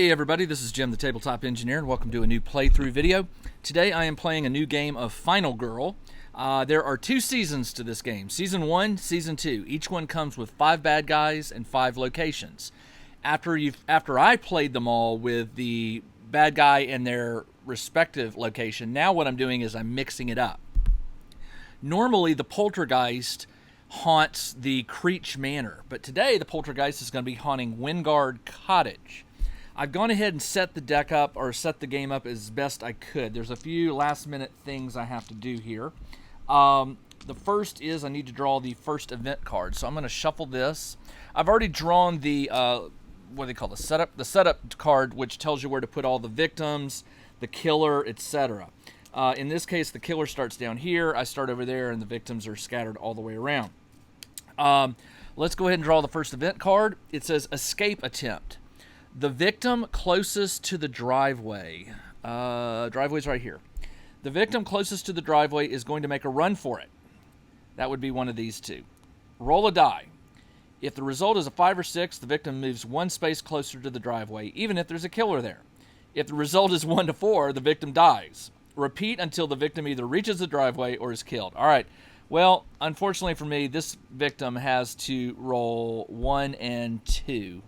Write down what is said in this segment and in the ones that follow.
Hey everybody, this is Jim the Tabletop Engineer and welcome to a new playthrough video. Today I am playing a new game of Final Girl. There are 2 seasons to this game, Season 1, Season 2. Each one comes with 5 bad guys and 5 locations. After I played them all with the bad guy in their respective location, now what I'm doing is I'm mixing it up. Normally the Poltergeist haunts the Creech Manor, but today the Poltergeist is going to be haunting Wingard Cottage. I've gone ahead and set the deck up, or set the game up as best I could. There's a few last minute things I have to do here. The first is I need to draw the first event card. So I'm going to shuffle this. I've already drawn the, what do they call the setup card, which tells you where to put all the victims, the killer, etc. In this case, the killer starts down here. I start over there, and the victims are scattered all the way around. Let's go ahead and draw the first event card. It says Escape Attempt. The victim closest to the driveway, driveway's right here. The victim closest to the driveway is going to make a run for it. That would be one of these two. Roll a die. If the result is a 5 or 6, the victim moves 1 space closer to the driveway, even if there's a killer there. If the result is 1 to 4, the victim dies. Repeat until the victim either reaches the driveway or is killed. All right. Well, unfortunately for me, this victim has to roll 1 and 2.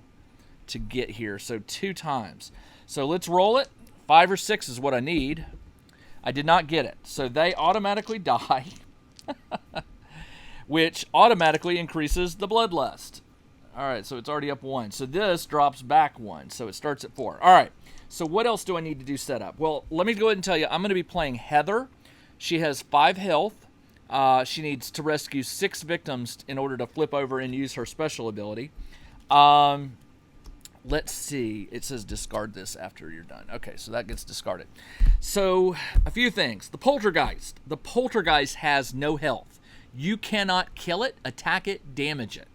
To get here, so 2 times. So let's roll it. 5 or 6 is what I need. I did not get it, so they automatically die, which automatically increases the bloodlust. All right, so it's already up 1. So this drops back 1, so it starts at 4. All right, so what else do I need to do set up? Well, let me go ahead and tell you, I'm going to be playing Heather. She has 5 health. She needs to rescue 6 victims in order to flip over and use her special ability. Let's see. It says discard this after you're done. Okay, so that gets discarded. So, a few things. The Poltergeist. The Poltergeist has no health. You cannot kill it, attack it, damage it.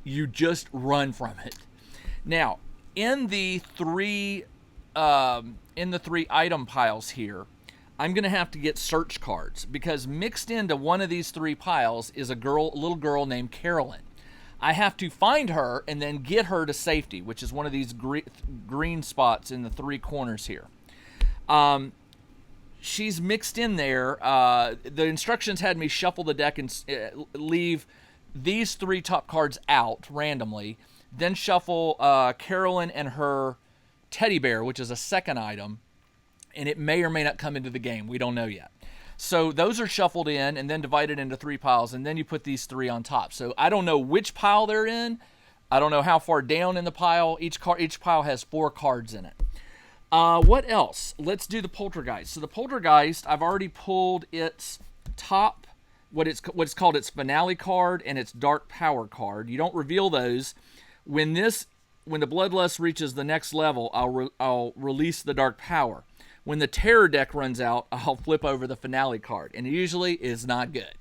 You just run from it. Now, in the 3 item piles here, I'm going to have to get search cards because mixed into one of these 3 piles is a little girl named Carolyn. I have to find her and then get her to safety, which is one of these green spots in the 3 corners here. She's mixed in there. The instructions had me shuffle the deck and leave these 3 top cards out randomly, then shuffle Carolyn and her teddy bear, which is a 2nd item, and it may or may not come into the game. We don't know yet. So those are shuffled in and then divided into 3 piles, and then you put these 3 on top. So I don't know which pile they're in. I don't know how far down in the pile. Each pile has 4 cards in it. What else? Let's do the Poltergeist. So the Poltergeist, I've already pulled its top, what's called its finale card and its dark power card. You don't reveal those. When the bloodlust reaches the next level, I'll release the dark power. When the terror deck runs out, I'll flip over the finale card, and it usually is not good.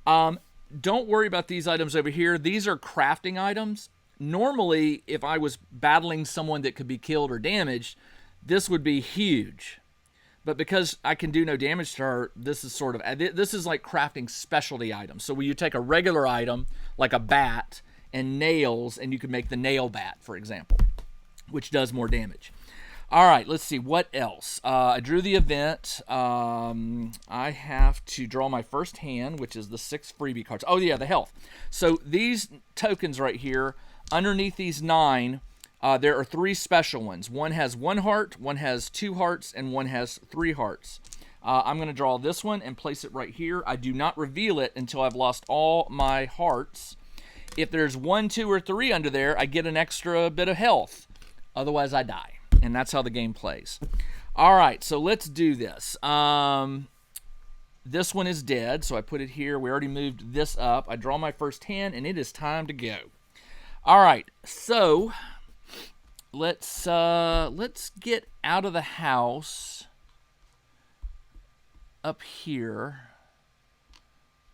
Don't worry about these items over here. These are crafting items. Normally, if I was battling someone that could be killed or damaged, this would be huge. But because I can do no damage to her, this is like crafting specialty items. So when you take a regular item, like a bat, and nails, and you can make the nail bat, for example, which does more damage. All right, let's see. What else? I drew the event. I have to draw my first hand, which is the 6 freebie cards. Oh, yeah, the health. So these tokens right here, underneath these 9, there are 3 special ones. One has 1 heart, one has 2 hearts, and one has 3 hearts. I'm going to draw this one and place it right here. I do not reveal it until I've lost all my hearts. If there's 1, 2, or 3 under there, I get an extra bit of health. Otherwise, I die. And that's how the game plays. All right, so let's do this. This one is dead, so I put it here. We already moved this up. I draw my first hand, and it is time to go. All right, so let's get out of the house up here.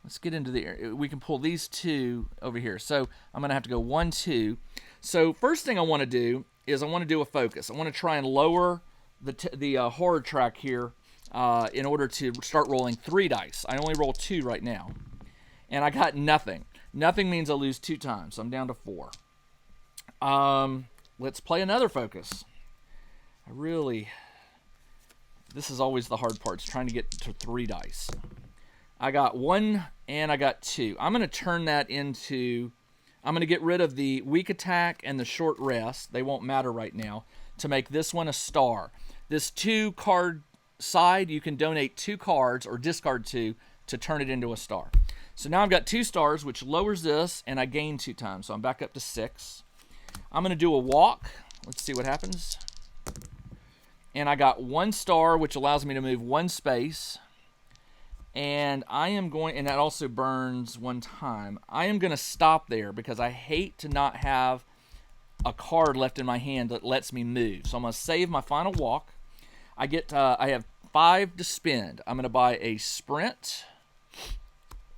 Let's get into the area. We can pull these 2 over here. So I'm going to have to go 1, 2. So first thing I want to do is I want to do a focus. I want to try and lower the horror track here in order to start rolling 3 dice. I only roll 2 right now. And I got nothing. Nothing means I lose 2 times. So I'm down to 4. Let's play another focus. This is always the hard part, is trying to get to 3 dice. I got 1 and I got 2. I'm going to turn that into, I'm going to get rid of the weak attack and the short rest. They won't matter right now, to make this one a star. This 2 card side, you can donate 2 cards or discard 2 to turn it into a star. So now I've got 2 stars, which lowers this, and I gain 2 times. So I'm back up to 6. I'm going to do a walk. Let's see what happens. And I got 1 star, which allows me to move 1 space. And I am going, and that also burns 1 time. I am going to stop there because I hate to not have a card left in my hand that lets me move. So I'm going to save my final walk. I have 5 to spend. I'm going to buy a sprint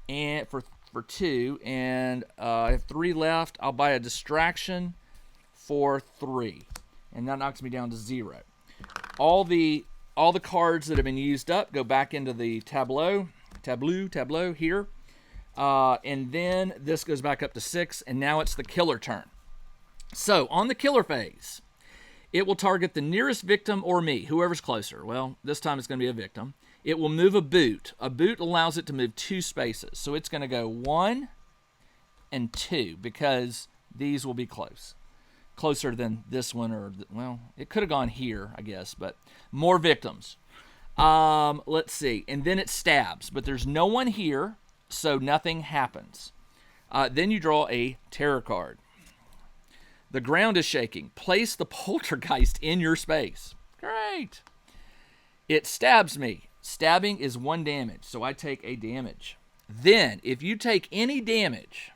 and for 2, and I have 3 left. I'll buy a distraction for 3, and that knocks me down to 0. All the cards that have been used up go back into the tableau here, and then this goes back up to 6, and now it's the killer turn. So on the killer phase, it will target the nearest victim or me, whoever's closer. Well, this time it's going to be a victim. It will move a boot. A boot allows it to move 2 spaces. So it's going to go 1 and 2 because these will be closer than this one, or, well, it could have gone here, I guess, but more victims. Let's see. And then it stabs, but there's no one here, so nothing happens. Then you draw a terror card. The ground is shaking. Place the Poltergeist in your space. Great. It stabs me. Stabbing is 1 damage, so I take a damage. Then, if you take any damage,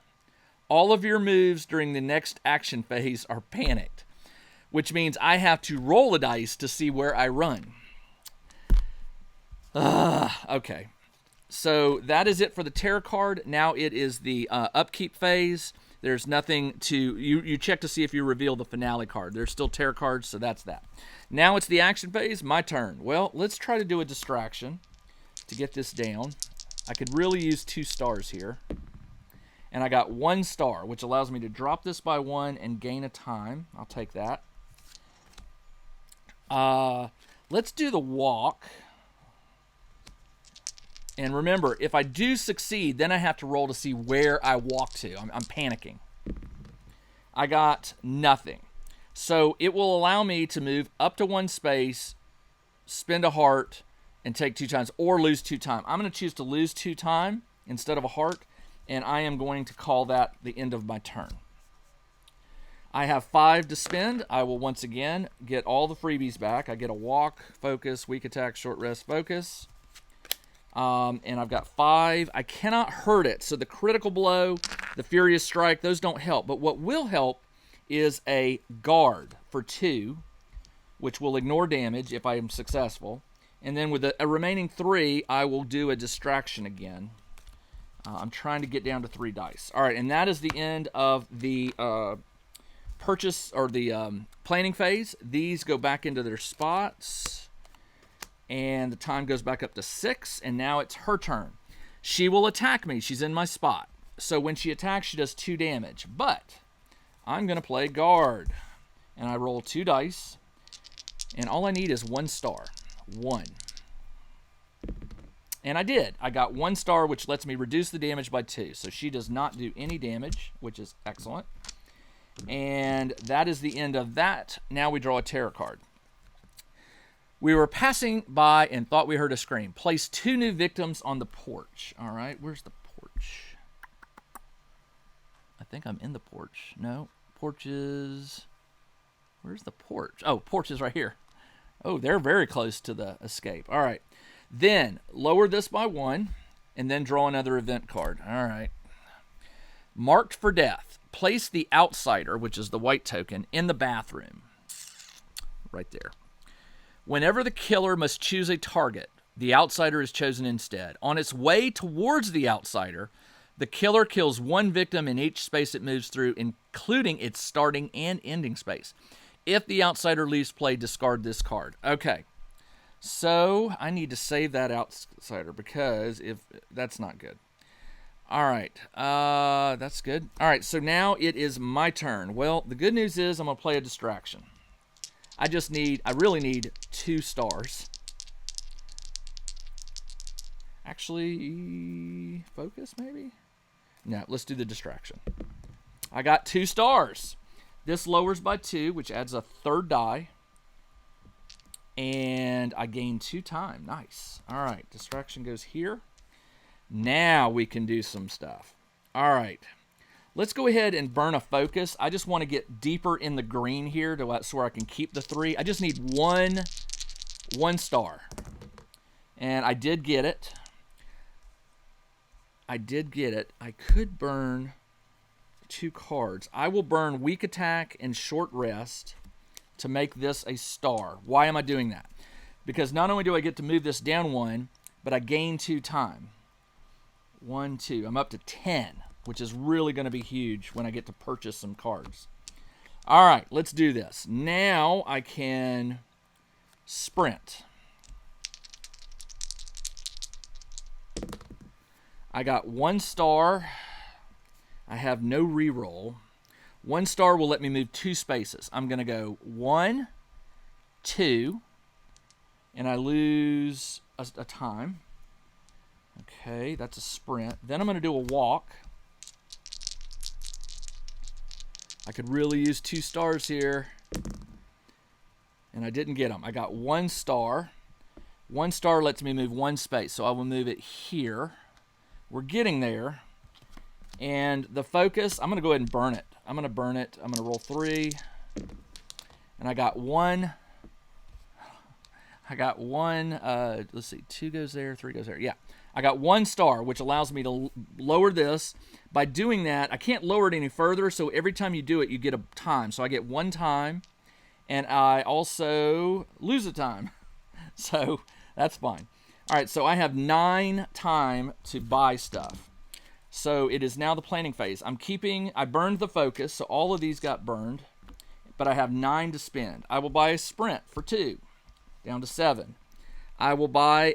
all of your moves during the next action phase are panicked, which means I have to roll a dice to see where I run. Okay. So that is it for the terror card. Now it is the upkeep phase. There's nothing to... You check to see if you reveal the finale card. There's still terror cards, so that's that. Now it's the action phase. My turn. Well, let's try to do a distraction to get this down. I could really use 2 stars here. And I got 1 star, which allows me to drop this by 1 and gain a time. I'll take that. Let's do the walk. And remember, if I do succeed, then I have to roll to see where I walk to. I'm panicking. I got nothing. So it will allow me to move up to 1 space, spend a heart, and take 2 times, or lose 2 time. I'm going to choose to lose 2 time instead of a heart, and I am going to call that the end of my turn. I have 5 to spend. I will once again get all the freebies back. I get a walk, focus, weak attack, short rest, focus. And I've got 5. I cannot hurt it. So the critical blow, the furious strike, those don't help. But what will help is a guard for 2, which will ignore damage if I am successful. And then with a remaining 3, I will do a distraction again. I'm trying to get down to 3 dice. All right, and that is the end of the purchase, or the planning phase. These go back into their spots. And the time goes back up to 6, and now it's her turn. She will attack me. She's in my spot. So when she attacks, she does 2 damage. But I'm going to play guard. And I roll 2 dice. And all I need is 1 star. 1. And I did. I got 1 star, which lets me reduce the damage by 2. So she does not do any damage, which is excellent. And that is the end of that. Now we draw a terror card. We were passing by and thought we heard a scream. Place 2 new victims on the porch. All right, where's the porch? I think I'm in the porch. No, porch is... Where's the porch? Oh, porch is right here. Oh, they're very close to the escape. All right. Then, lower this by 1, and then draw another event card. All right. Marked for death. Place the outsider, which is the white token, in the bathroom. Right there. Whenever the killer must choose a target, the outsider is chosen instead. On its way towards the outsider, the killer kills 1 victim in each space it moves through, including its starting and ending space. If the outsider leaves play, discard this card. Okay, so I need to save that outsider because if that's not good. All right, that's good. All right, so now it is my turn. Well, the good news is I'm going to play a distraction. I really need 2 stars. Actually, focus maybe? No, let's do the distraction. I got 2 stars. This lowers by 2, which adds a 3rd die. And I gain 2 time. Nice. All right, distraction goes here. Now we can do some stuff. All right. Let's go ahead and burn a focus. I just want to get deeper in the green here so where I can keep the 3. I just need one star. And I did get it. I could burn 2 cards. I will burn weak attack and short rest to make this a star. Why am I doing that? Because not only do I get to move this down 1, but I gain 2 time. 1, 2. I'm up to 10, which is really going to be huge when I get to purchase some cards. All right, let's do this. Now I can sprint. I got 1 star. I have no reroll. 1 star will let me move 2 spaces. I'm going to go 1, 2, and I lose a time. Okay, that's a sprint. Then I'm going to do a walk. I could really use 2 stars here, and I didn't get them. I got 1 star. 1 star lets me move 1 space, so I will move it here. We're getting there. And the focus, I'm going to go ahead and burn it. I'm going to burn it. I'm going to roll 3. And I got 1. Let's see, 2 goes there, 3 goes there. Yeah, I got 1 star, which allows me to lower this. By doing that, I can't lower it any further, so every time you do it, you get a time. So I get 1 time, and I also lose a time. So that's fine. All right, so I have 9 time to buy stuff. So it is now the planning phase. I burned the focus, so all of these got burned, but I have 9 to spend. I will buy a sprint for 2, down to 7. I will buy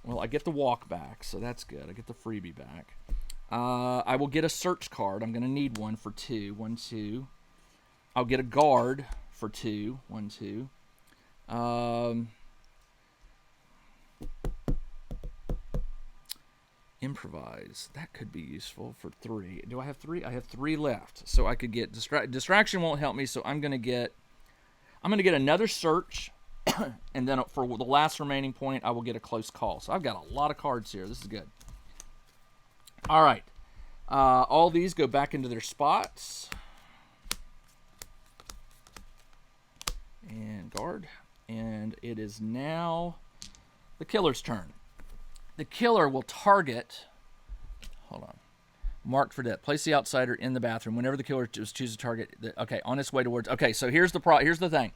well, I get the walk back, so that's good. I get the freebie back. I will get a search card. I'm going to need one for 2. 1, 2. I'll get a guard for 2. 1, 2. Improvise. That could be useful for 3. Do I have 3? I have 3 left. So I could get distraction won't help me, so I'm going to get another search, and then for the last remaining point, I will get a close call. So I've got a lot of cards here. This is good. All right. All these go back into their spots. And guard. And it is now the killer's turn. The killer will target, hold on, marked for death. Place the outsider in the bathroom. Whenever the killer chooses a target, okay, on its way towards, okay, so here's the thing.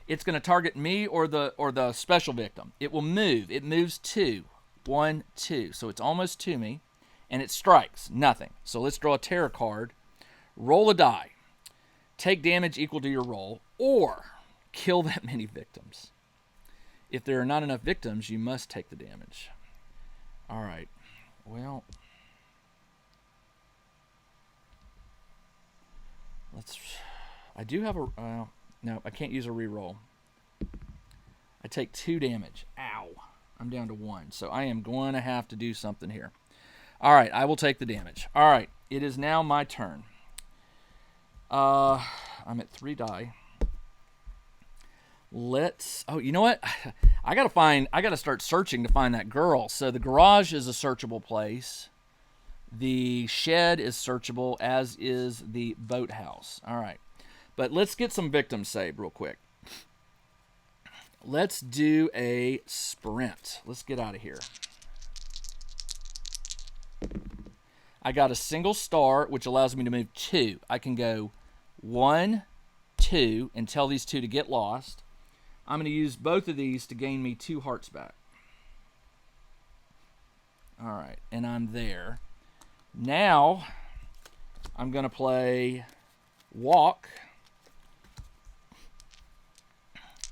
It's going to target me or the special victim. It will move. It moves 2. 1, 2. So it's almost to me, and it strikes. Nothing. So let's draw a terror card. Roll a die. Take damage equal to your roll, or kill that many victims. If there are not enough victims, you must take the damage. All right. Well, I do have a. No, I can't use a reroll. I take 2 damage. Ow! I'm down to 1, so I am going to have to do something here. All right, I will take the damage. All right, it is now my turn. I'm at 3 die. Oh, you know what? I gotta start searching to find that girl. So the garage is a searchable place. The shed is searchable, as is the boathouse. All right. But let's get some victims saved real quick. Let's do a sprint. Let's get out of here. I got a single star, which allows me to move 2. I can go 1, 2, and tell these 2 to get lost. I'm going to use both of these to gain me 2 hearts back. All right, and I'm there. Now, I'm going to play walk.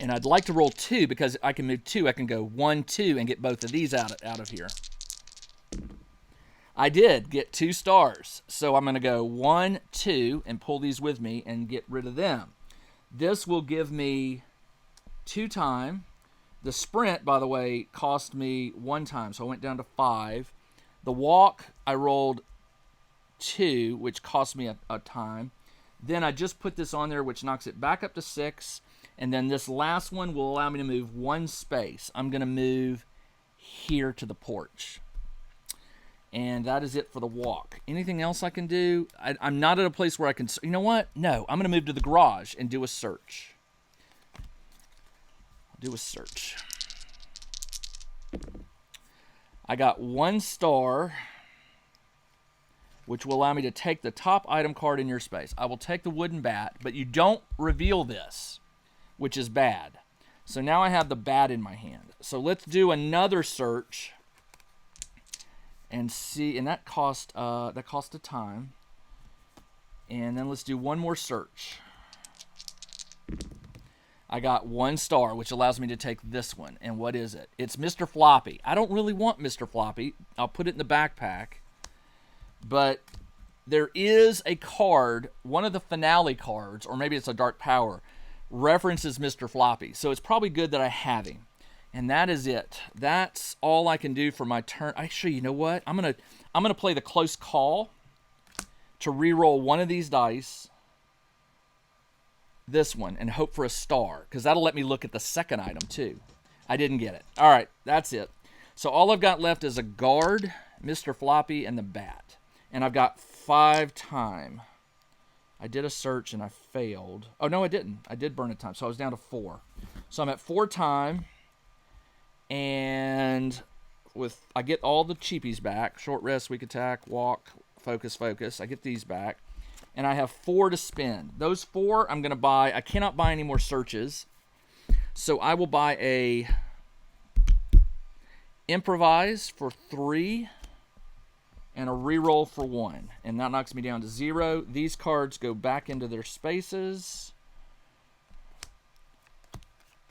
And I'd like to roll 2 because I can move 2. I can go 1, 2, and get both of these out of here. I did get 2 stars. So I'm going to go 1, 2, and pull these with me and get rid of them. This will give me 2 time. The sprint, by the way, cost me 1 time, so I went down to 5. The walk, I rolled 2, which cost me a time. Then I just put this on there, which knocks it back up to 6. And then this last one will allow me to move 1 space. I'm going to move here to the porch. And that is it for the walk. Anything else I can do? I'm not at a place where I can... You know what? No, I'm going to move to the garage and do a search. I'll do a search. I got 1 star, which will allow me to take the top item card in your space. I will take the wooden bat, but you don't reveal this, which is bad. So now I have the bat in my hand. So let's do another search and see, and that cost a time. And then let's do one more search. I got 1 star, which allows me to take this one. And what is it? It's Mr. Floppy. I don't really want Mr. Floppy. I'll put it in the backpack. But there is a card, one of the finale cards, or maybe it's a Dark Power, references Mr. Floppy. So it's probably good that I have him. And that is it. That's all I can do for my turn. Actually, you know what? I'm gonna play the close call to re-roll one of these dice, this one, and hope for a star, because that'll let me look at the second item too. I didn't get it. All right, that's it. So all I've got left is a guard, Mr. Floppy, and the bat. And I've got 5 time. I did a search and I failed. Oh, no, I didn't. I did burn a time, so I was down to 4. So I'm at 4 time. And I get all the cheapies back. Short rest, weak attack, walk, focus, focus. I get these back. And I have 4 to spend. Those 4 I'm going to buy. I cannot buy any more searches. So I will buy a improvise for 3 and a reroll for 1. And that knocks me down to 0. These cards go back into their spaces.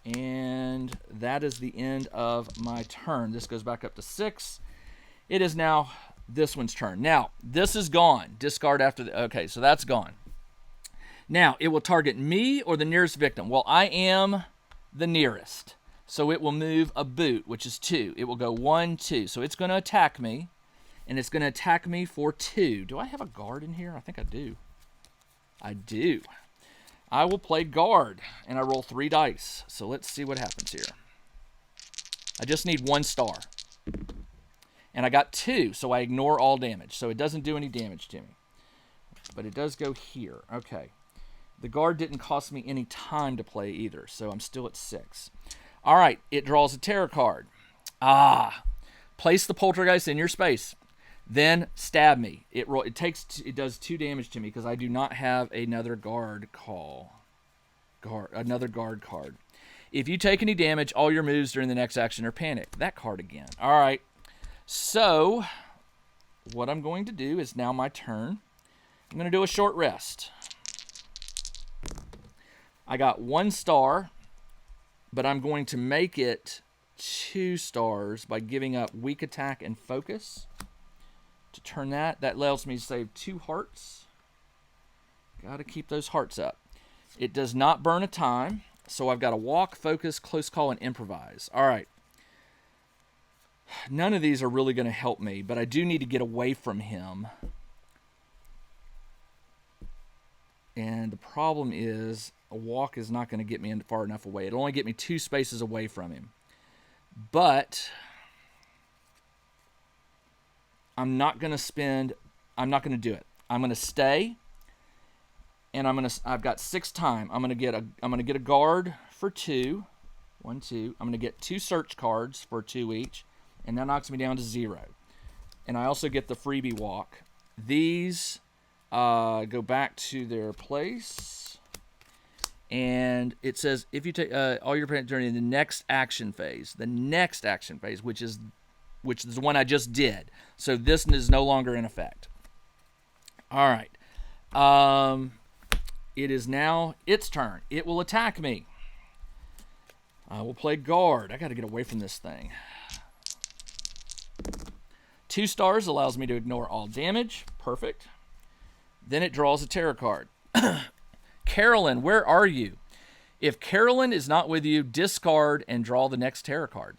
And that is the end of my turn. This goes back up to 6. It is now this one's turn. Now, this is gone. Discard after the... Okay, so that's gone. Now, it will target me or the nearest victim. Well, I am the nearest. So it will move a boot, which is 2. It will go 1, 2. So it's going to attack me. And it's going to attack me for 2. Do I have a guard in here? I think I do. I do. I will play guard, and I roll 3 dice. So let's see what happens here. I just need 1 star. And I got 2, so I ignore all damage. So it doesn't do any damage to me. But it does go here. Okay. The guard didn't cost me any time to play either, so I'm still at 6. All right, it draws a terror card. Place the Poltergeist in your space. Then stab me. It does 2 damage to me because I do not have another guard card. If you take any damage, all your moves during the next action are panic. That card again. All right. So what I'm going to do is now my turn. I'm going to do a short rest. I got 1 star, but I'm going to make it 2 stars by giving up weak attack and focus. To turn that allows me to save 2 hearts. Got to keep those hearts up. It does not burn a time, so I've got to walk, focus, close call, and improvise. All right. None of these are really going to help me, but I do need to get away from him. And the problem is a walk is not going to get me far enough away. It'll only get me 2 spaces away from him. But I'm not going to do it. I'm going to stay, and I've got 6 time. I'm going to get a guard for 2. 1, 2. I'm going to get 2 search cards for 2 each, and that knocks me down to 0. And I also get the freebie walk. These go back to their place, and it says if you take all your opponent during the next action phase, which is the one I just did. So this is no longer in effect. All right. It is now its turn. It will attack me. I will play guard. I got to get away from this thing. 2 stars allows me to ignore all damage. Perfect. Then it draws a tarot card. Carolyn, where are you? If Carolyn is not with you, discard and draw the next tarot card.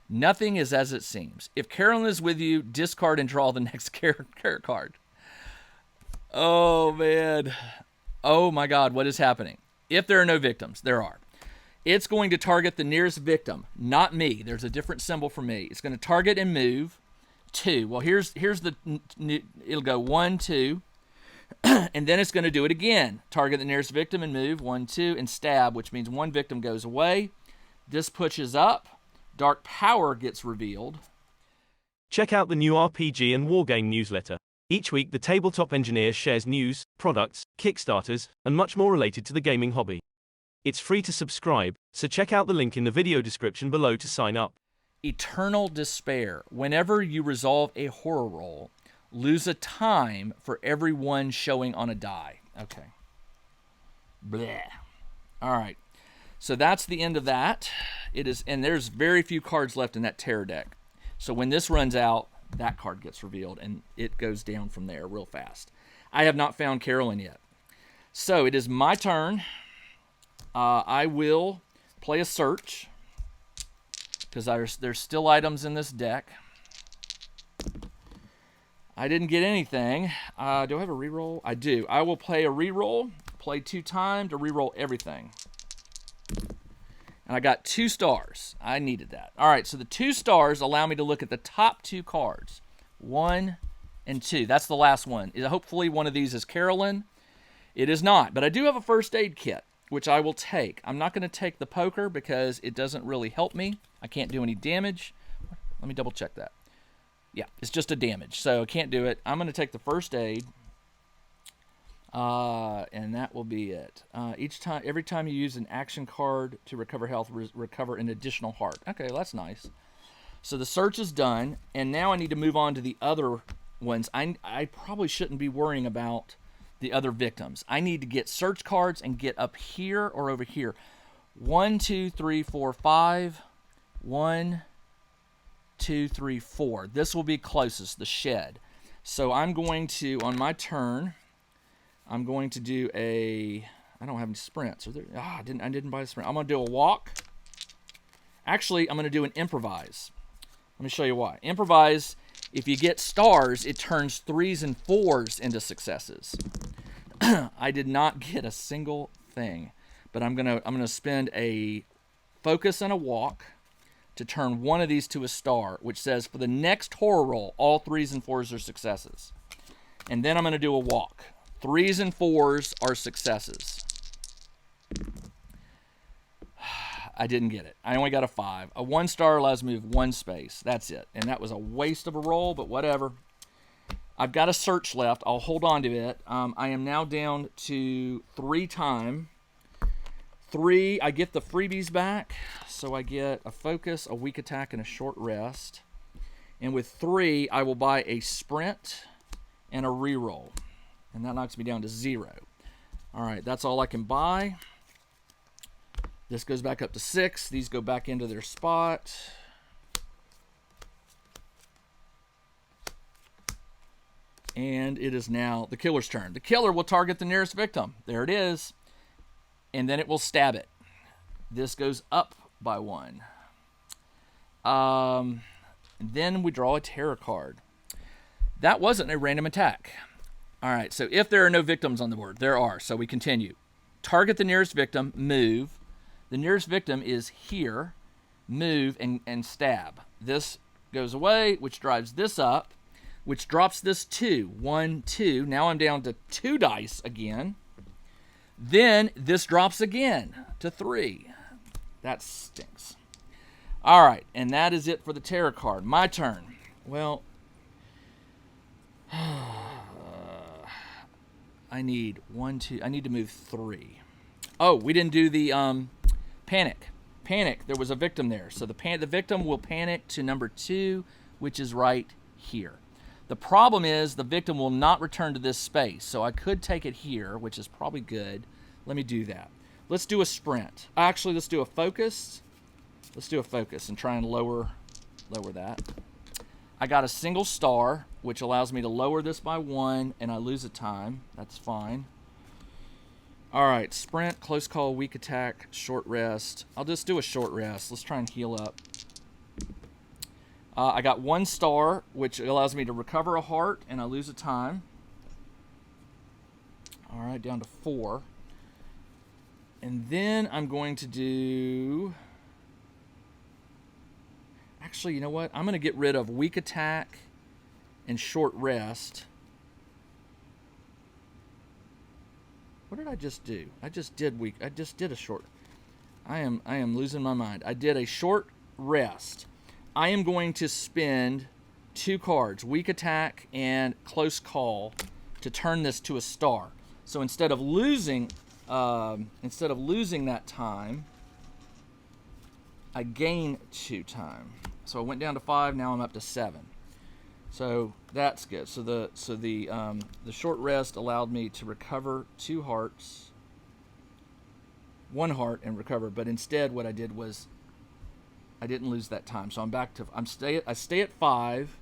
Nothing is as it seems. If Carolyn is with you, discard and draw the next tarot card. Oh, man. Oh, my God. What is happening? If there are no victims, there are. It's going to target the nearest victim, not me. There's a different symbol for me. It's going to target and move 2. Well, here's the, it'll go 1, 2, and then it's going to do it again. Target the nearest victim and move 1, 2, and stab, which means 1 victim goes away. This pushes up. Dark Power gets revealed. Check out the new RPG and Wargame newsletter. Each week, the Tabletop Engineer shares news, products, Kickstarters, and much more related to the gaming hobby. It's free to subscribe, so check out the link in the video description below to sign up. Eternal Despair. Whenever you resolve a horror roll, lose a time for every one showing on a die. Okay. Bleh. All right. So that's the end of that. It is, and there's very few cards left in that terror deck. So when this runs out, that card gets revealed, and it goes down from there real fast. I have not found Carolyn yet. So it is my turn. I will play a search, because there's still items in this deck. I didn't get anything. Do I have a reroll? I do. I will play a reroll. Play 2 times to reroll everything. And I got 2 stars. I needed that. All right, so the 2 stars allow me to look at the top 2 cards. 1 and 2. That's the last one. Hopefully one of these is Carolyn. It is not, but I do have a first aid kit, which I will take. I'm not going to take the poker because it doesn't really help me. I can't do any damage. Let me double check that. Yeah, it's just a damage, so I can't do it. I'm going to take the first aid. And that will be it. Every time you use an action card to recover health, recover an additional heart. Okay, well, that's nice. So the search is done, and now I need to move on to the other ones. I probably shouldn't be worrying about the other victims. I need to get search cards and get up here or over here. 1, 2, 3, 4, 5. 1, 2, 3, 4. This will be closest, the shed. So I'm going to, on my turn, I'm going to do a, I don't have any sprints. I didn't buy a sprint. I'm going to do a walk. Actually, I'm going to do an improvise. Let me show you why. Improvise, if you get stars, it turns 3s and 4s into successes. I did not get a single thing, but I'm gonna spend a focus and a walk to turn one of these to a star, which says for the next horror roll, all 3s and 4s are successes. And then I'm going to do a walk. 3s and 4s are successes. I didn't get it. I only got a 5. A 1 star allows me to move 1 space. That's it. And that was a waste of a roll, but whatever. I've got a search left. I'll hold on to it. I am now down to 3 time. 3, I get the freebies back. So I get a focus, a weak attack, and a short rest. And with 3, I will buy a sprint and a reroll. And that knocks me down to 0. All right, that's all I can buy. This goes back up to 6. These go back into their spot. And it is now the killer's turn. The killer will target the nearest victim. There it is. And then it will stab it. This goes up by 1. Then we draw a terror card. That wasn't a random attack. All right, so if there are no victims on the board, there are. So we continue. Target the nearest victim, move. The nearest victim is here, move, and stab. This goes away, which drives this up, which drops this 2. 1, 2. Now I'm down to 2 dice again. Then this drops again to 3. That stinks. All right, and that is it for the terror card. My turn. Well, I need 1, 2. I need to move 3. Oh, we didn't do the panic. Panic. There was a victim there, so the victim will panic to number 2, which is right here. The problem is the victim will not return to this space, so I could take it here, which is probably good. Let me do that. Let's do a sprint. Actually, let's do a focus. Let's do a focus and try and lower lower that. I got a single star, which allows me to lower this by 1, and I lose a time. That's fine. All right, sprint, close call, weak attack, short rest. I'll just do a short rest. Let's try and heal up. I got 1 star, which allows me to recover a heart, and I lose a time. All right, down to 4. And then I'm going to do... Actually, you know what? I'm going to get rid of weak attack and short rest. What did I just do? I just did a short... I am losing my mind. I did a short rest. I am going to spend 2 cards, weak attack and close call, to turn this to a star. So instead of losing that time, I gain 2 time. So I went down to 5. Now I'm up to 7. So that's good. So the short rest allowed me to recover 2 hearts, 1 heart, and recover. But instead, what I did was I didn't lose that time. So I stay at 5.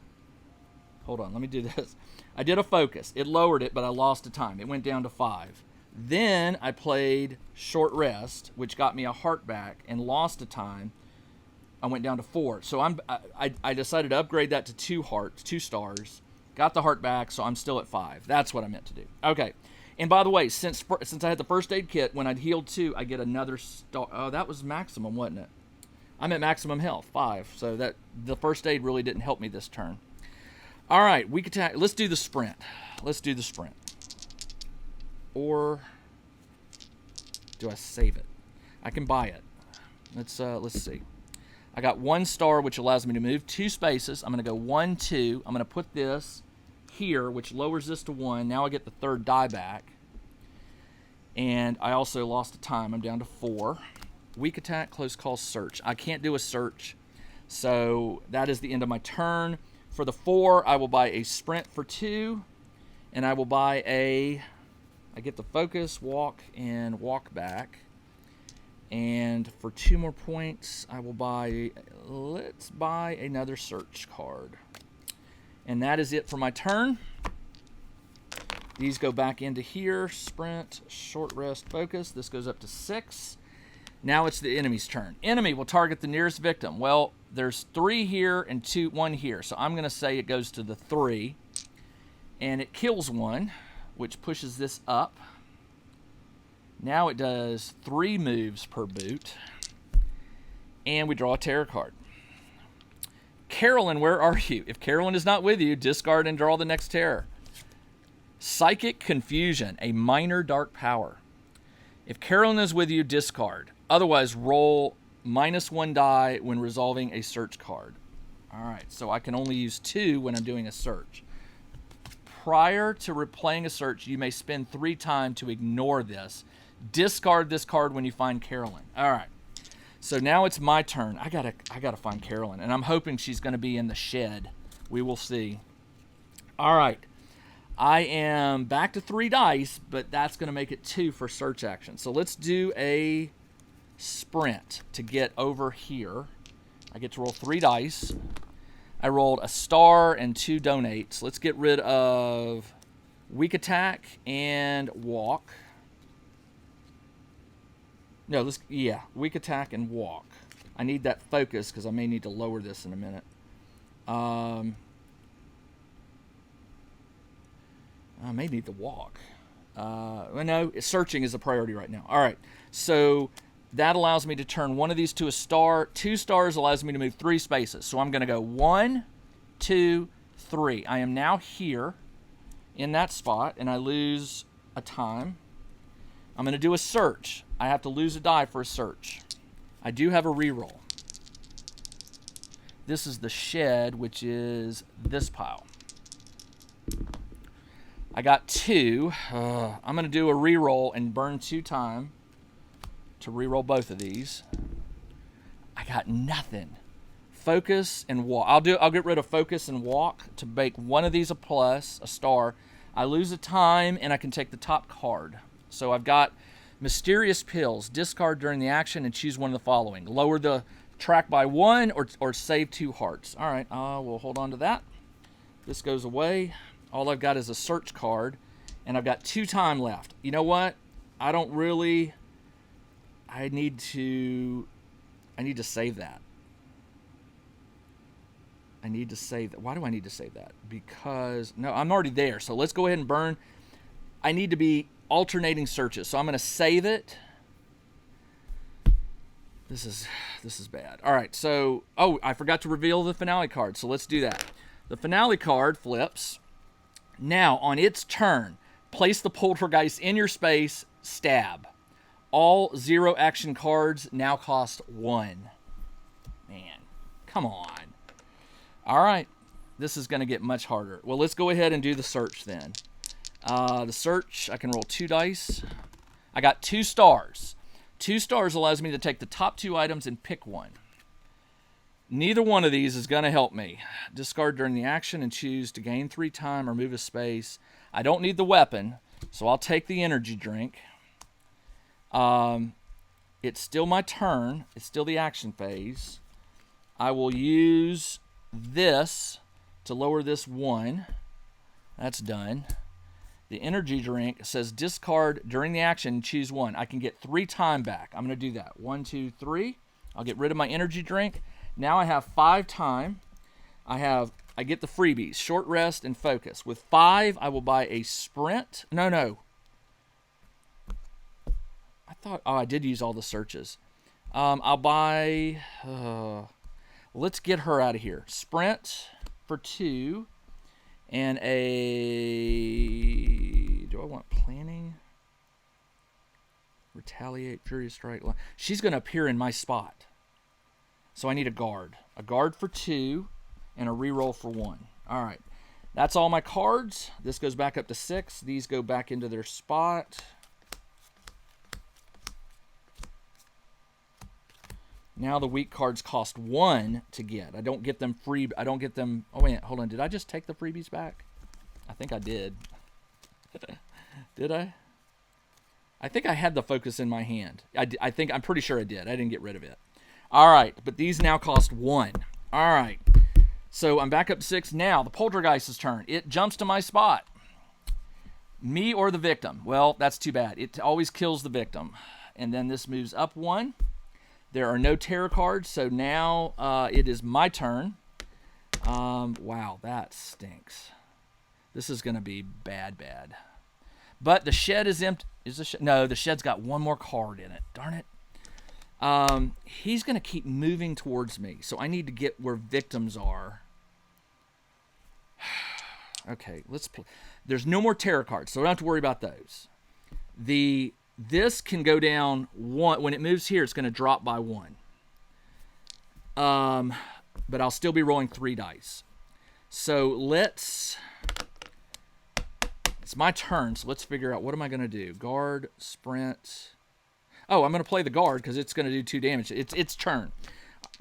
Hold on, let me do this. I did a focus. It lowered it, but I lost a time. It went down to 5. Then I played short rest, which got me a heart back, and lost a time. I went down to 4. So I decided to upgrade that to 2 hearts, 2 stars. Got the heart back, so I'm still at 5. That's what I meant to do. Okay. And by the way, since I had the first aid kit, when I'd healed 2, I get another star. Oh, that was maximum, wasn't it? I'm at maximum health, 5. So that the first aid really didn't help me this turn. All right, weak attack. Let's do the sprint. Or do I save it? I can buy it. Let's see. I got 1 star, which allows me to move 2 spaces. I'm going to go 1, 2. I'm going to put this here, which lowers this to 1. Now I get the 3rd die back. And I also lost a time. I'm down to 4. Weak attack, close call, search. I can't do a search, so that is the end of my turn. For the 4, I will buy a sprint for 2, and I will buy I get the focus, walk, and walk back. And for 2 more points, I will let's buy another search card. And that is it for my turn. These go back into here, sprint, short rest, focus. This goes up to 6. Now it's the enemy's turn. Enemy will target the nearest victim. Well, there's 3 here and 1 here. So I'm going to say it goes to the 3. And it kills 1, which pushes this up. Now it does 3 moves per boot. And we draw a terror card. Carolyn, where are you? If Carolyn is not with you, discard and draw the next terror. Psychic Confusion, a minor dark power. If Carolyn is with you, discard. Otherwise, roll -1 die when resolving a search card. All right, so I can only use 2 when I'm doing a search. Prior to replaying a search, you may spend 3 time to ignore this. Discard this card when you find Carolyn. All right, so now it's my turn. I gotta find Carolyn, and I'm hoping she's going to be in the shed. We will see. All right. I am back to 3 dice, but that's going to make it 2 for search action. So let's do a sprint to get over here. I get to roll 3 dice. I rolled a star and 2 donates. Let's get rid of weak attack and walk. No, weak attack and walk. I need that focus because I may need to lower this in a minute. I may need to walk. No, searching is a priority right now. All right, so that allows me to turn one of these to a star. 2 stars allows me to move 3 spaces. So I'm going to go 1, 2, 3. I am now here in that spot, and I lose a time. I'm going to do a search. I have to lose a die for a search. I do have a reroll. This is the shed, which is this pile. I got 2. I'm going to do a reroll and burn 2 time to reroll both of these. I got nothing. Focus and walk. I'll get rid of focus and walk to make one of these a plus, a star. I lose a time, and I can take the top card. So I've got Mysterious Pills. Discard during the action and choose one of the following. Lower the track by 1 or save 2 hearts. All right, we'll hold on to that. This goes away. All I've got is a search card, and I've got 2 time left. You know what? I don't really... I need to save that. I need to save that. Why do I need to save that? Because... No, I'm already there, so let's go ahead and burn. I need to be alternating searches, so I'm going to save it. This is bad. All right, so... Oh, I forgot to reveal the finale card, so let's do that. The finale card flips. Now, on its turn, place the Poltergeist in your space, stab. All 0 action cards now cost 1. Man, come on. All right, this is going to get much harder. Well, let's go ahead and do the search then. The search, I can roll 2 dice. I got 2 stars. 2 stars allows me to take the top 2 items and pick one. Neither one of these is going to help me. Discard during the action and choose to gain 3 time or move a space. I don't need the weapon, so I'll take the energy drink. It's still my turn. It's still the action phase. I will use this to lower this 1. That's done. The energy drink says discard during the action and choose 1. I can get 3 time back. I'm going to do that. 1, 2, 3. I'll get rid of my energy drink. Now I have 5 time. I get the freebies, short rest and focus. With 5, I will buy a sprint. No. I did use all the searches. I'll buy... let's get her out of here. Sprint for 2. And a... Do I want planning? Retaliate, Furious Strike. She's going to appear in my spot. So I need a guard. A guard for 2 and a reroll for 1. All right. That's all my cards. This goes back up to 6. These go back into their spot. Now the weak cards cost 1 to get. I don't get them free. I don't get them... Oh, wait. Hold on. Did I just take the freebies back? I think I did. Did I? I think I had the focus in my hand. I'm pretty sure I did. I didn't get rid of it. All right. But these now cost 1. All right. So I'm back up to 6. Now the Poltergeist's turn. It jumps to my spot. Me or the victim. Well, that's too bad. It always kills the victim. And then this moves up 1. There are no terror cards, so now it is my turn. Wow, that stinks. This is going to be bad. But the shed is empty. No, the shed's got 1 more card in it. Darn it. He's going to keep moving towards me, so I need to get where victims are. Okay, let's play. There's no more terror cards, so I don't have to worry about those. This can go down 1. When it moves here, it's going to drop by 1. But I'll still be rolling 3 dice. So it's my turn, so let's figure out what am I going to do. Guard, sprint. Oh, I'm going to play the guard because it's going to do 2 damage. It's its turn.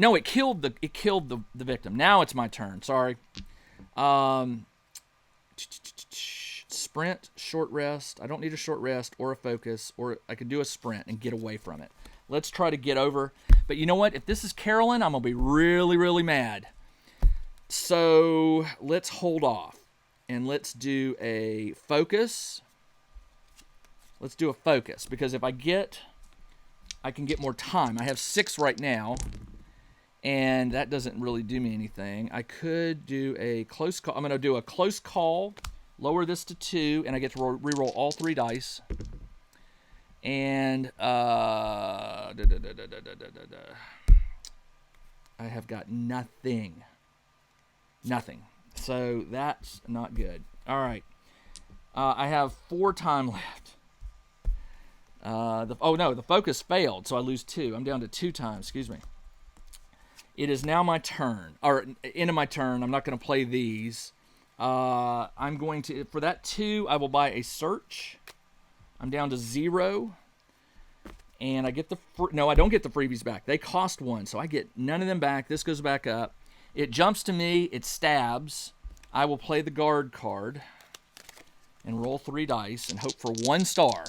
No, it killed the victim. Now it's my turn. Sorry. Sprint, short rest. I don't need a short rest or a focus, or I could do a sprint and get away from it. Let's try to get over. But you know what? If this is Carolyn, I'm going to be really, really mad. So let's hold off. And let's do a focus. Let's do a focus. Because if I can get more time. I have 6 right now. And that doesn't really do me anything. I could do a close call. I'm going to do a close call. Lower this to 2, and I get to reroll all 3 dice. And I have got nothing. Nothing. So that's not good. All right. I have 4 time left. The focus failed, so I lose 2. I'm down to 2 times. Excuse me. It is now my turn, or end of my turn. I'm not going to play these. I'm going to, for that 2, I will buy a search. I'm down to 0. And I get I don't get the freebies back. They cost 1, so I get none of them back. This goes back up. It jumps to me. It stabs. I will play the guard card and roll 3 dice and hope for 1 star.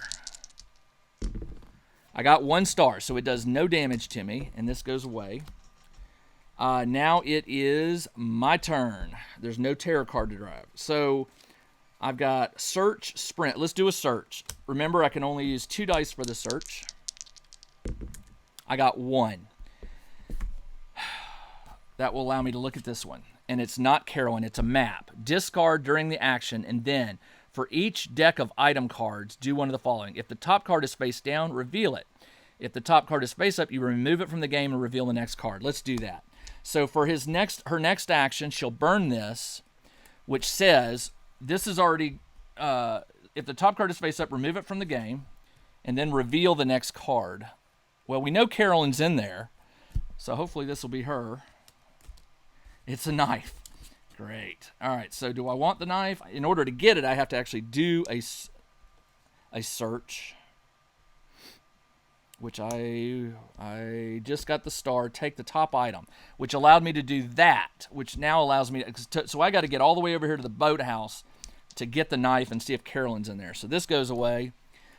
I got 1 star, so it does no damage to me, and this goes away. Now it is my turn. There's no terror card to drive. So I've got search, sprint. Let's do a search. Remember, I can only use 2 dice for the search. I got 1. That will allow me to look at this one. And it's not Carolyn, it's a map. Discard during the action, and then for each deck of item cards, do one of the following. If the top card is face down, reveal it. If the top card is face up, you remove it from the game and reveal the next card. Let's do that. So for her next action, she'll burn this, which says, this is already, if the top card is face up, remove it from the game, and then reveal the next card. Well, we know Carolyn's in there, so hopefully this will be her. It's a knife. Great. All right, so do I want the knife? In order to get it, I have to actually do a search, which I just got the star, take the top item, which allowed me to do that, which now allows me to, so I got to get all the way over here to the boathouse to get the knife and see if Carolyn's in there. So this goes away.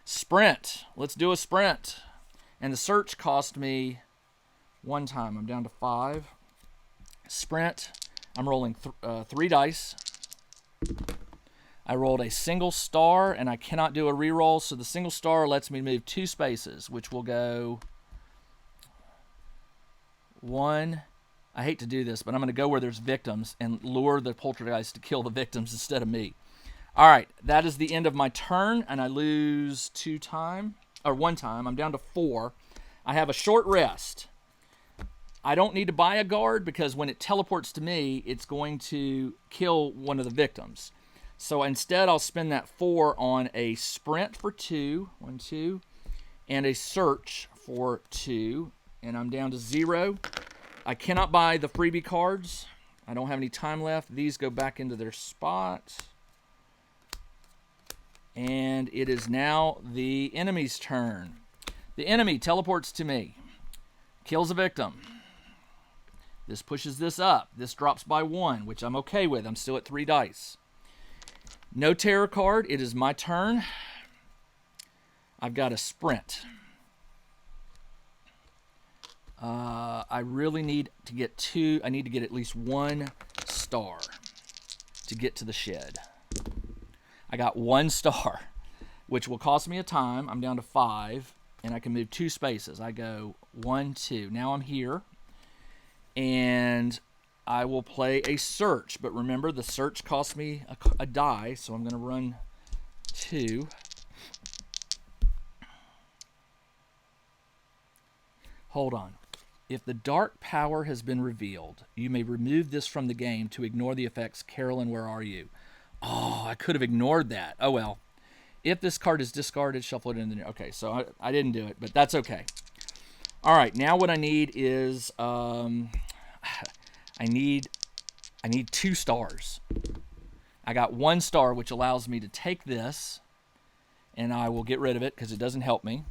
Sprint. Let's do a sprint. And the search cost me 1 time. I'm down to 5. Sprint. I'm rolling 3 dice. I rolled a single star, and I cannot do a reroll, so the single star lets me move 2 spaces, which will go 1. I hate to do this, but I'm going to go where there's victims and lure the poltergeist to kill the victims instead of me. All right, that is the end of my turn, and I lose 1 time. I'm down to 4. I have a short rest. I don't need to buy a guard because when it teleports to me, it's going to kill one of the victims. So instead, I'll spend that 4 on a sprint for 2, 1, 2, and a search for 2, and I'm down to 0. I cannot buy the freebie cards. I don't have any time left. These go back into their spot. And it is now the enemy's turn. The enemy teleports to me, kills a victim. This pushes this up. This drops by 1, which I'm okay with. I'm still at 3 dice. No terror card. It is my turn. I've got a sprint. I really need to get 2. I need to get at least 1 star to get to the shed. I got 1 star, which will cost me a time. I'm down to 5, and I can move 2 spaces. I go 1, 2. Now I'm here, and I will play a search. But remember, the search costs me a die, so I'm going to run 2. Hold on. If the dark power has been revealed, you may remove this from the game to ignore the effects. Carolyn, where are you? Oh, I could have ignored that. Oh, well. If this card is discarded, shuffle it in the... Okay, so I didn't do it, but that's okay. All right, now what I need is... I need 2 stars. I got 1 star, which allows me to take this, and I will get rid of it because it doesn't help me.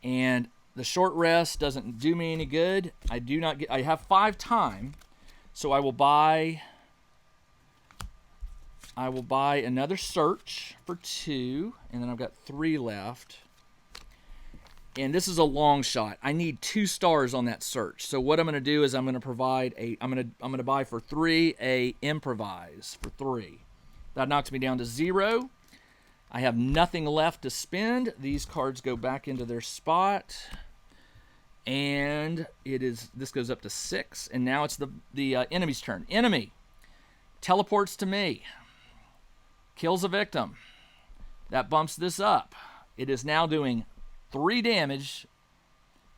And the short rest doesn't do me any good. I have 5 time, so I will buy another search for 2, and then I've got 3 left. And this is a long shot. I need 2 stars on that search. So what I'm going to do is I'm going to buy for 3 a improvise for 3. That knocks me down to 0. I have nothing left to spend. These cards go back into their spot. And this goes up to 6, and now it's the enemy's turn. Enemy teleports to me. Kills a victim. That bumps this up. It is now doing 3 damage,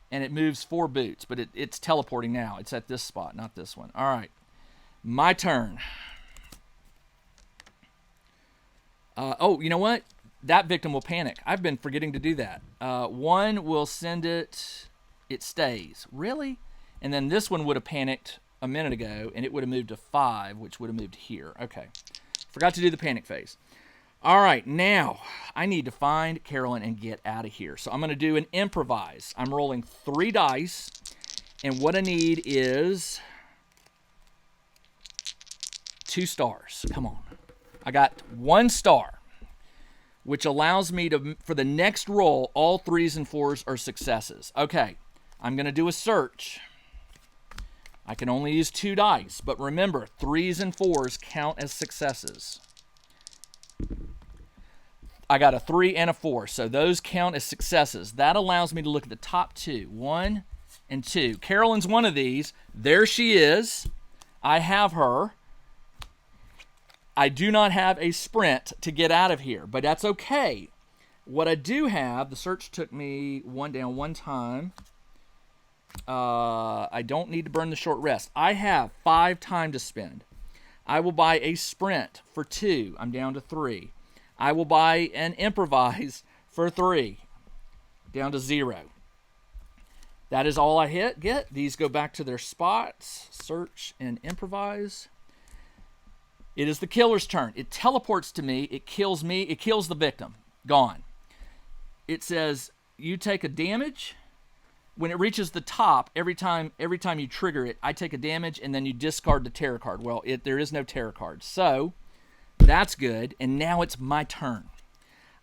and it moves 4 boots, but it's teleporting now. It's at this spot, not this one. All right. My turn. Oh, you know what? That victim will panic. I've been forgetting to do that. 1 will send it... It stays. Really? And then this one would have panicked a minute ago, and it would have moved to 5, which would have moved here. Okay. Forgot to do the panic phase. All right, now I need to find Carolyn and get out of here. So I'm going to do an improvise. I'm rolling 3 dice, and what I need is 2 stars. Come on. I got 1 star, which allows me to, for the next roll, all 3s and 4s are successes. Okay, I'm going to do a search. I can only use 2 dice, but remember, 3s and 4s count as successes. I got a 3 and a 4, so those count as successes. That allows me to look at the top 2, 1 and 2. Carolyn's one of these. There she is. I have her. I do not have a sprint to get out of here, but that's okay. What I do have, the search took me 1 down 1 time. I don't need to burn the short rest. I have 5 time to spend. I will buy a sprint for 2. I'm down to 3. I will buy an improvise for 3. Down to 0. That is all I get. These go back to their spots. Search and improvise. It is the killer's turn. It teleports to me. It kills me. It kills the victim. Gone. It says you take a damage. When it reaches the top, every time you trigger it, I take a damage, and then you discard the terror card. Well, there is no terror card. So that's good. And now it's my turn.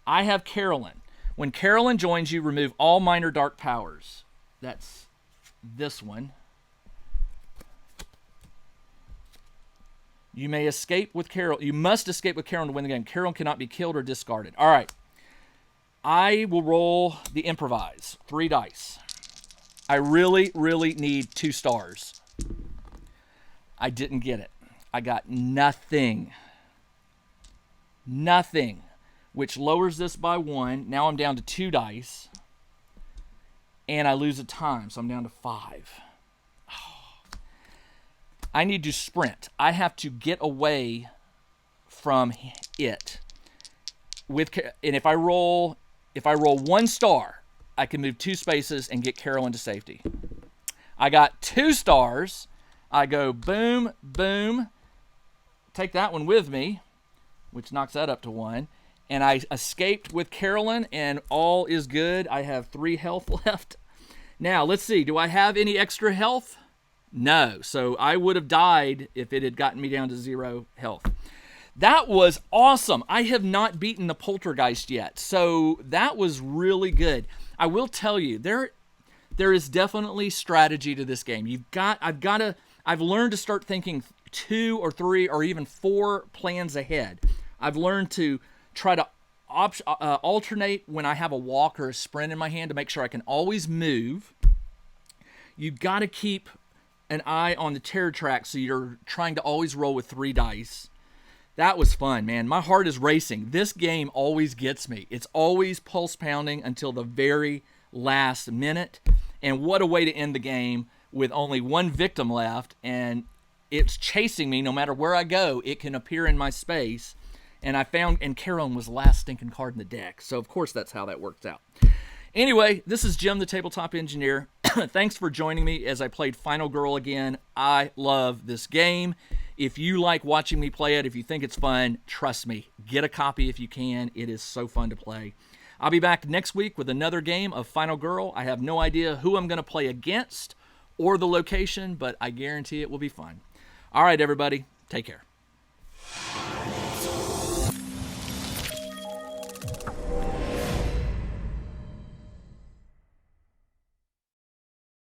I have Carolyn. When Carolyn joins you, remove all minor dark powers. That's this one. You may escape with Carol. You must escape with Carolyn to win the game. Carolyn cannot be killed or discarded. All right. I will roll the improvise. 3 dice. I really, really need 2 stars. I didn't get it. I got nothing. Nothing. Which lowers this by 1. Now I'm down to 2 dice. And I lose a time, so I'm down to 5. I need to sprint. I have to get away from it. And if I roll 1 star, I can move 2 spaces and get Carolyn to safety. I got 2 stars. I go boom, boom. Take that one with me, which knocks that up to 1. And I escaped with Carolyn, and all is good. I have 3 health left. Now, let's see. Do I have any extra health? No. So I would have died if it had gotten me down to 0 health. That was awesome. I have not beaten the Poltergeist yet, so that was really good. I will tell you, there is definitely strategy to this game. I've learned to start thinking 2 or 3 or even 4 plans ahead. I've learned to try to alternate when I have a walk or a sprint in my hand to make sure I can always move. You've got to keep an eye on the terror track, so you're trying to always roll with 3 dice. That was fun, man. My heart is racing. This game always gets me. It's always pulse pounding until the very last minute. And what a way to end the game with only 1 victim left, and it's chasing me no matter where I go. It can appear in my space. And Carolyn was the last stinking card in the deck. So, of course, that's how that worked out. Anyway, this is Jim, the Tabletop Engineer. Thanks for joining me as I played Final Girl again. I love this game. If you like watching me play it, if you think it's fun, trust me, get a copy if you can. It is so fun to play. I'll be back next week with another game of Final Girl. I have no idea who I'm going to play against or the location, but I guarantee it will be fun. All right, everybody, take care.